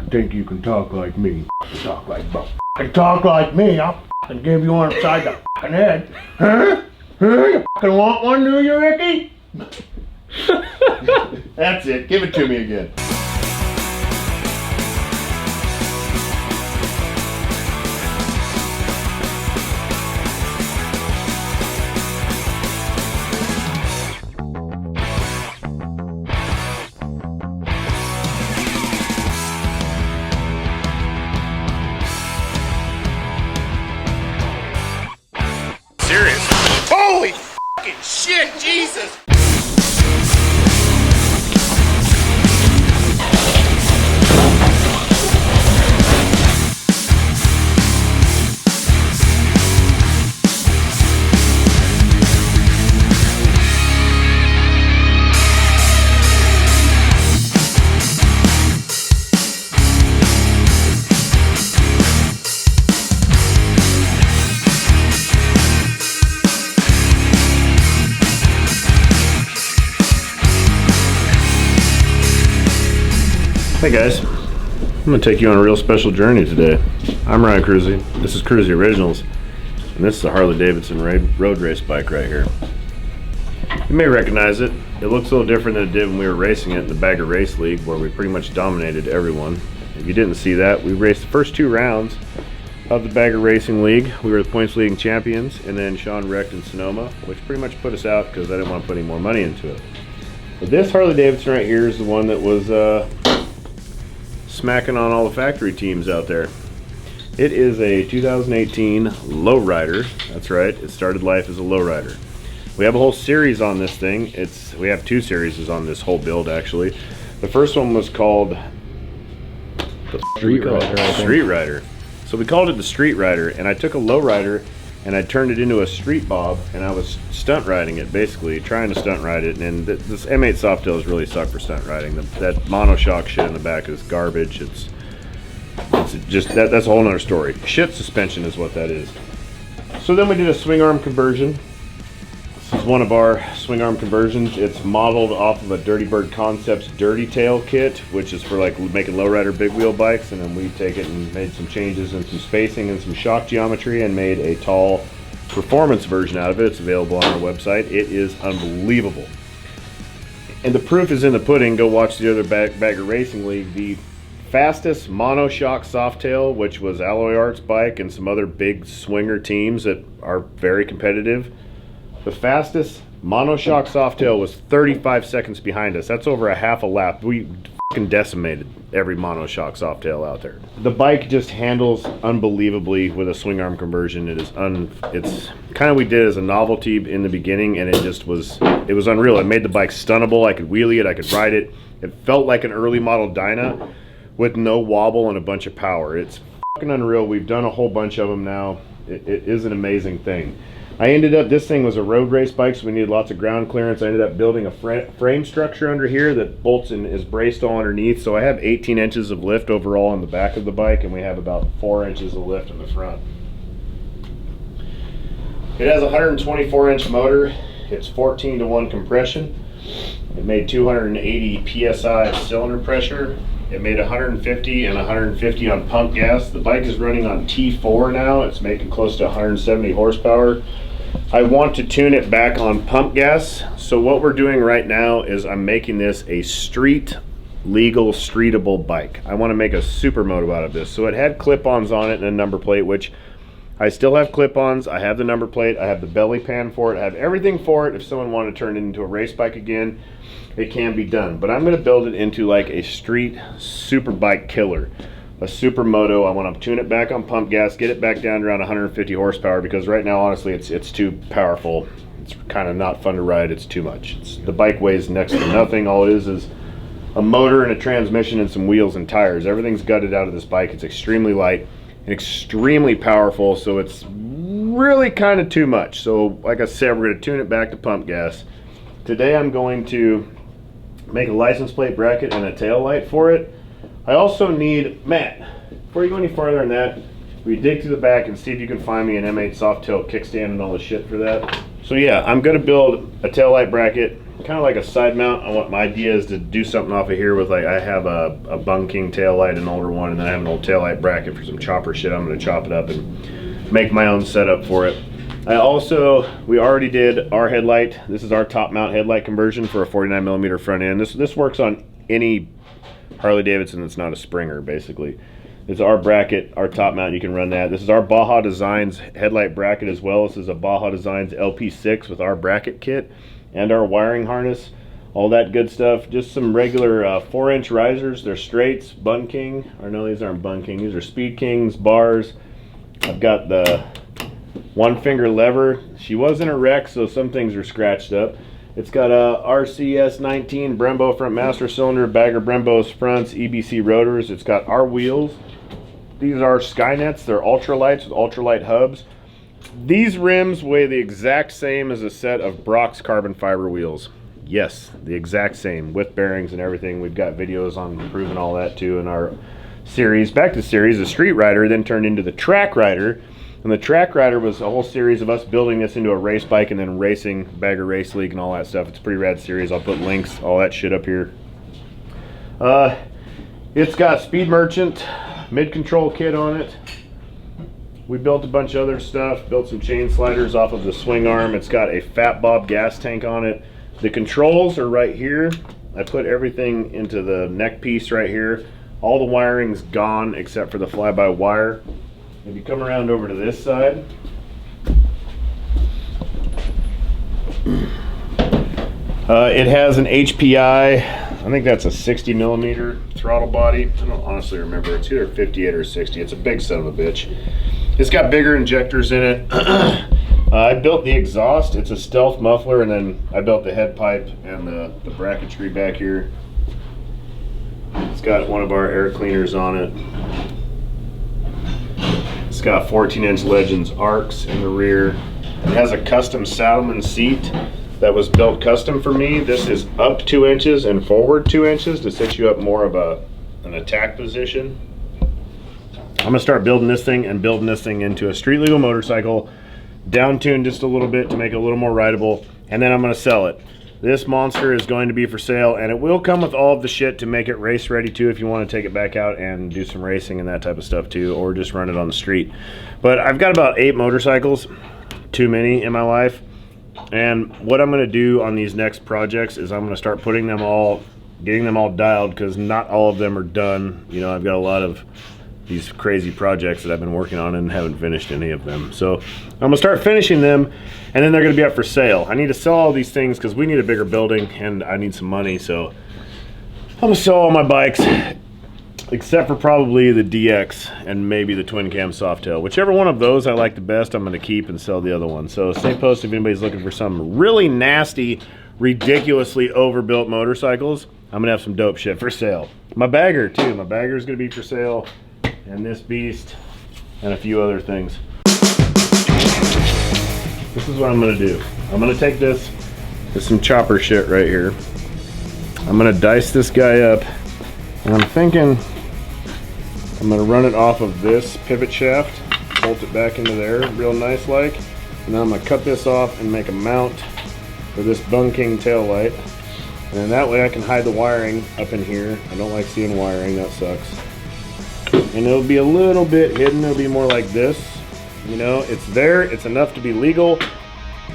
think you can talk like me. Talk like me. I'll give you one upside the fucking head. Huh? You fucking want one, do you, Ricky? That's it. Give it to me again. Holy fucking shit, Jesus! Hey guys, I'm going to take you on a real special journey today. I'm Ryan KRUESI, this is KRUESI Originals, and this is a Harley Davidson road race bike right here. You may recognize it. It looks a little different than it did when we were racing it in the Bagger Race League, where we pretty much dominated everyone. If you didn't see that, we raced the first 2 rounds of the Bagger Racing League. We were the points leading champions, and then Sean wrecked in Sonoma, which pretty much put us out because I didn't want to put any more money into it. But this Harley Davidson right here is the one that was smacking on all the factory teams out there. It is a 2018 lowrider. That's right, it started life as a lowrider. We have a whole series on this thing. We have 2 series on this whole build actually. The first one was called the Street Rider. So we called it the Street Rider, and I took a lowrider and I turned it into a street bob, and I was stunt riding it, basically trying to stunt ride it. And this M8 Softails really suck for stunt riding. That monoshock shit in the back is garbage. It's just that's a whole nother story. Shit suspension is what that is. So then we did a swing arm conversion. This is one of our swing arm conversions. It's modeled off of a Dirty Bird Concepts Dirty Tail kit, which is for like making lowrider big wheel bikes, and then we take it and made some changes in some spacing and some shock geometry and made a tall performance version out of it. It's available on our website. It is unbelievable. And the proof is in the pudding. Go watch the other Bagger Racing League. The fastest monoshock Softail, which was Alloy Art's bike and some other big swinger teams that are very competitive, the fastest monoshock Softail was 35 seconds behind us. That's over a half a lap. We fucking decimated every monoshock Softail out there. The bike just handles unbelievably with a swing arm conversion. It's kind of, we did as a novelty in the beginning, and it was unreal. It made the bike stunnable. I could wheelie it, I could ride it. It felt like an early model Dyna with no wobble and a bunch of power. It's fucking unreal. We've done a whole bunch of them now. It is an amazing thing. This thing was a road race bike, so we needed lots of ground clearance. I ended up building a frame structure under here that bolts and is braced all underneath. So I have 18 inches of lift overall on the back of the bike, and we have about 4 inches of lift in the front. It has a 124-inch motor. It's 14-to-1 compression. It made 280 PSI cylinder pressure. It made 150 and 150 on pump gas. The bike is running on T4 now. It's making close to 170 horsepower. I want to tune it back on pump gas. So what we're doing right now is I'm making this a legal streetable bike. I want to make a supermoto out of this. So it had clip-ons on it and a number plate, which I still have clip-ons. I have the number plate. I have the belly pan for it. I have everything for it. If someone wanted to turn it into a race bike again, it can be done. But I'm going to build it into like a street super bike killer. A supermoto. I want to tune it back on pump gas, get it back down to around 150 horsepower, because right now, honestly, it's too powerful. It's kind of not fun to ride. It's too much. The bike weighs next to nothing. All it is a motor and a transmission and some wheels and tires. Everything's gutted out of this bike. It's extremely light and extremely powerful, so it's really kind of too much. So like I said, we're going to tune it back to pump gas. Today I'm going to make a license plate bracket and a tail light for it. I also need, Matt, before you go any farther on that, we dig through the back and see if you can find me an M8 Softail kickstand and all the shit for that. So yeah, I'm going to build a tail light bracket kind of like a side mount. My idea is to do something off of here with, like, I have a bunking tail light, an older one, and then I have an old tail light bracket for some chopper shit. I'm going to chop it up and make my own setup for it. We already did our headlight. This is our top mount headlight conversion for a 49mm front end. This works on any Harley Davidson that's not a Springer, basically. It's our bracket, our top mount. You can run that. This is our Baja Designs headlight bracket as well. This is a Baja Designs LP6 with our bracket kit and our wiring harness, all that good stuff. Just some regular 4-inch risers. They're straights, Bun King. Or no, these aren't Bun King. These are Speed Kings, bars. I've got the 1-finger lever. She was in a wreck, so some things are scratched up. It's got a RCS 19 Brembo front master cylinder, Bagger Brembo's fronts, EBC rotors. It's got our wheels. These are Skynets. They're ultralights with ultralight hubs. These rims weigh the exact same as a set of Brock's carbon fiber wheels. Yes, the exact same, with bearings and everything. We've got videos on proving all that too in our series. Back to the series, the Street Rider then turned into the Track Rider. And the Track Rider was a whole series of us building this into a race bike and then racing, Bagger Race League and all that stuff. It's a pretty rad series. I'll put links, all that shit up here. It's got Speed Merchant mid-control kit on it. We built a bunch of other stuff, built some chain sliders off of the swing arm. It's got a Fat Bob gas tank on it. The controls are right here. I put everything into the neck piece right here. All the wiring's gone except for the fly-by-wire. If you come around over to this side, it has an HPI, I think that's a 60mm throttle body. I don't honestly remember. It's either 58 or 60. It's a big son of a bitch. It's got bigger injectors in it. I built the exhaust. It's a stealth muffler, and then I built the head pipe and the bracketry back here. It's got one of our air cleaners on it. It's got 14-inch Legends arcs in the rear. It has a custom Saddleman seat that was built custom for me. This is up 2 inches and forward 2 inches to set you up more of an attack position. I'm gonna start building this thing and building this thing into a street legal motorcycle, down-tuned just a little bit to make it a little more rideable, and then I'm gonna sell it. This monster is going to be for sale, and it will come with all of the shit to make it race ready too if you want to take it back out and do some racing and that type of stuff too, or just run it on the street. But I've got about 8 motorcycles, too many in my life, and what I'm going to do on these next projects is I'm going to start putting them all, getting them all dialed, because not all of them are done. You know, I've got a lot of these crazy projects that I've been working on and haven't finished any of them. So I'm gonna start finishing them, and then they're gonna be up for sale. I need to sell all these things because we need a bigger building and I need some money. So I'm gonna sell all my bikes except for probably the DX and maybe the twin cam Softail. Whichever one of those I like the best, I'm gonna keep and sell the other one. So stay posted if anybody's looking for some really nasty, ridiculously overbuilt motorcycles. I'm gonna have some dope shit for sale. My bagger too. My bagger is gonna be for sale. And this beast, and a few other things. This is what I'm gonna do. I'm gonna take this, there's some chopper shit right here. I'm gonna dice this guy up, and I'm thinking I'm gonna run it off of this pivot shaft, bolt it back into there real nice like, and then I'm gonna cut this off and make a mount for this Bun King tail light. And then that way I can hide the wiring up in here. I don't like seeing wiring, that sucks. And it'll be a little bit hidden. It'll be more like this. You know, it's there, it's enough to be legal,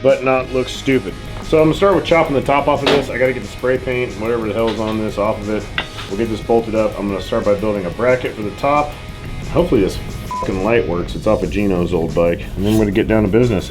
but not look stupid. So I'm gonna start with chopping the top off of this. I gotta get the spray paint and whatever the hell's on this off of it. We'll get this bolted up. I'm gonna start by building a bracket for the top. Hopefully this fucking light works. It's off of Gino's old bike. And then we're gonna get down to business.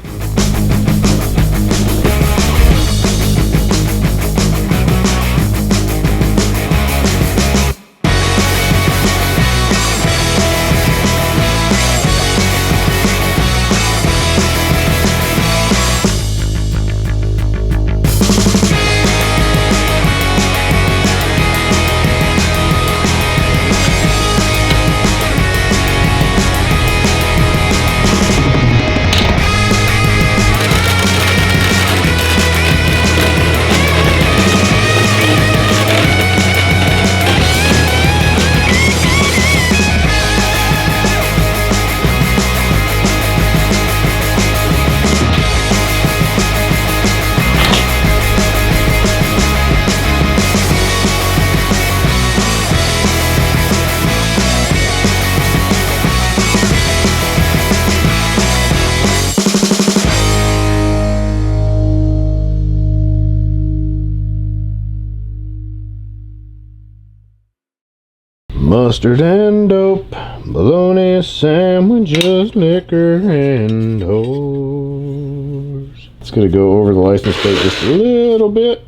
Mustard and dope, bologna sandwiches, liquor and hose. It's gonna go over the license plate just a little bit.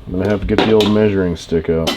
I'm gonna have to get the old measuring stick out.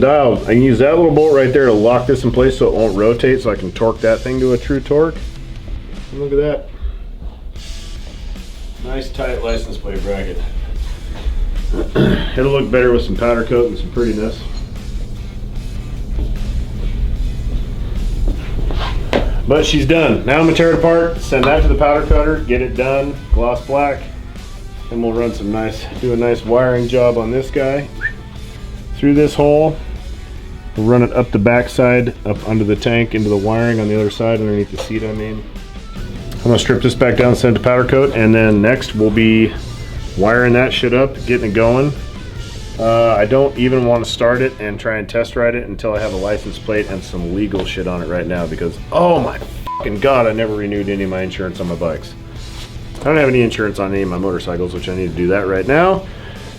Dial. I can use that little bolt right there to lock this in place so it won't rotate, so I can torque that thing to a true torque. And look at that. Nice tight license plate bracket. It'll look better with some powder coat and some prettiness. But she's done. Now I'm gonna tear it apart, send that to the powder cutter, get it done, gloss black, and we'll run some do a nice wiring job on this guy. Through this hole, we'll run it up the backside, up under the tank, into the wiring on the other side, underneath the seat I mean. I'm gonna strip this back down, send it to powder coat, and then next we'll be wiring that shit up, getting it going. I don't even want to start it and try and test ride it until I have a license plate and some legal shit on it right now, because oh my fucking god, I never renewed any of my insurance on my bikes. I don't have any insurance on any of my motorcycles, which I need to do that right now.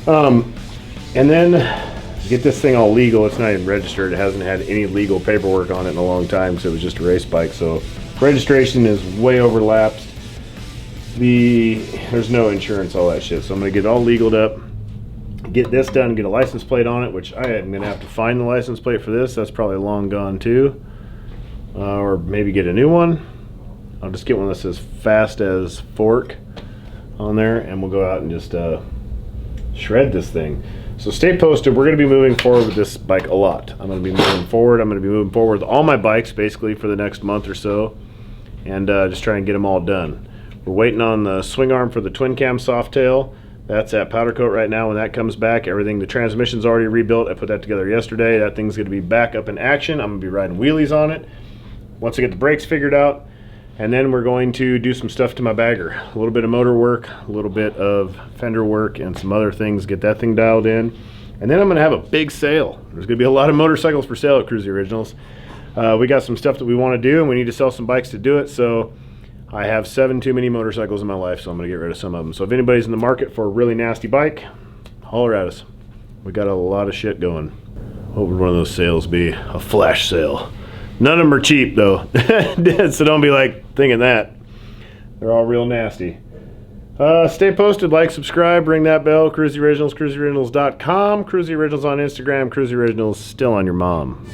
And then get this thing all legal. It's not even registered. It hasn't had any legal paperwork on it in a long time because it was just a race bike. So registration is way overlapped. There's no insurance, all that shit. So I'm gonna get it all legaled up, get this done, get a license plate on it, which I am gonna have to find the license plate for this. That's probably long gone too. Or maybe get a new one. I'll just get one that says fast as fork on there, and we'll go out and just shred this thing. So stay posted. We're going to be moving forward with this bike a lot. I'm going to be moving forward. I'm going to be moving forward with all my bikes basically for the next month or so, and just try and get them all done. We're waiting on the swing arm for the twin cam softail. That's at powder coat right now. When that comes back, the transmission's already rebuilt. I put that together yesterday. That thing's going to be back up in action. I'm going to be riding wheelies on it once I get the brakes figured out. And then we're going to do some stuff to my bagger. A little bit of motor work, a little bit of fender work, and some other things, get that thing dialed in. And then I'm gonna have a big sale. There's gonna be a lot of motorcycles for sale at KRUESI Originals. We got some stuff that we wanna do, and we need to sell some bikes to do it, so I have 7 too many motorcycles in my life, so I'm gonna get rid of some of them. So if anybody's in the market for a really nasty bike, holler at us. We got a lot of shit going. What would one of those sales be? A flash sale. None of them are cheap though, so don't be like thinking that. They're all real nasty. Stay posted, like, subscribe, ring that bell. KRUESI Originals, KRUESIOriginals.com. KRUESI Originals on Instagram. KRUESI Originals still on your mom.